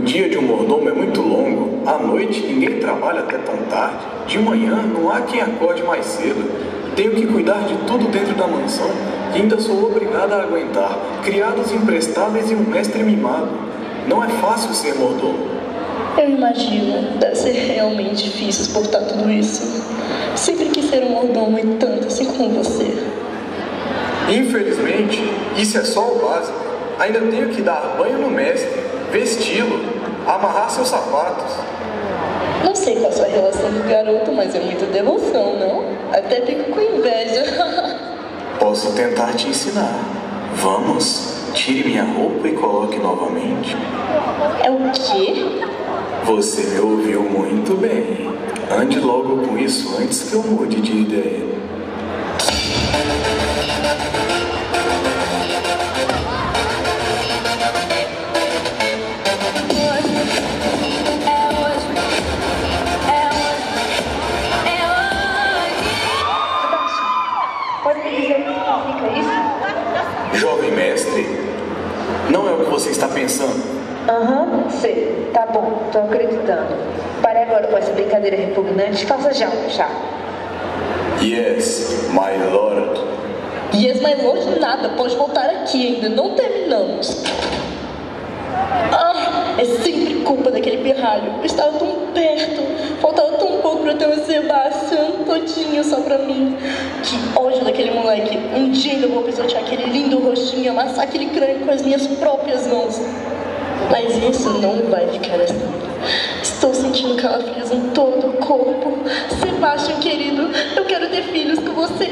dia de um mordomo é muito longo. À noite, ninguém trabalha até tão tarde. De manhã, não há quem acorde mais cedo. Tenho que cuidar de tudo dentro da mansão e ainda sou obrigada a aguentar criados imprestáveis e um mestre mimado. Não é fácil ser mordomo. Eu imagino, deve ser realmente difícil suportar tudo isso. Sempre quis ser um mordomo e tanto assim como você. Infelizmente, isso é só o básico. Ainda tenho que dar banho no mestre, vesti-lo, amarrar seus sapatos. Não sei qual a sua relação com o garoto, mas é muita devoção, não? Até fico com inveja. Posso tentar te ensinar. Vamos, tire minha roupa e coloque novamente. É o quê? Você me ouviu muito bem. Ande logo com isso antes que eu mude de ideia. Pode me dizer o que significa isso? Jovem mestre, não é o que você está pensando. Sei. Tá bom, tô acreditando. Pare agora com essa brincadeira repugnante. Faça já um chá. Yes, my lord. Yes, my lord, nada. Pode voltar aqui, ainda não terminamos. É sempre culpa daquele pirralho. Eu estava tão perto. Faltava tão pouco pra ter o Sebastian todinho só pra mim. Que ódio daquele moleque. Um dia ainda vou pisotear aquele lindo rostinho e amassar aquele crânio com as minhas próprias mãos. Mas isso não vai ficar assim. Estou sentindo calafrios em todo o corpo. Sebastian, querido, eu quero ter filhos com você.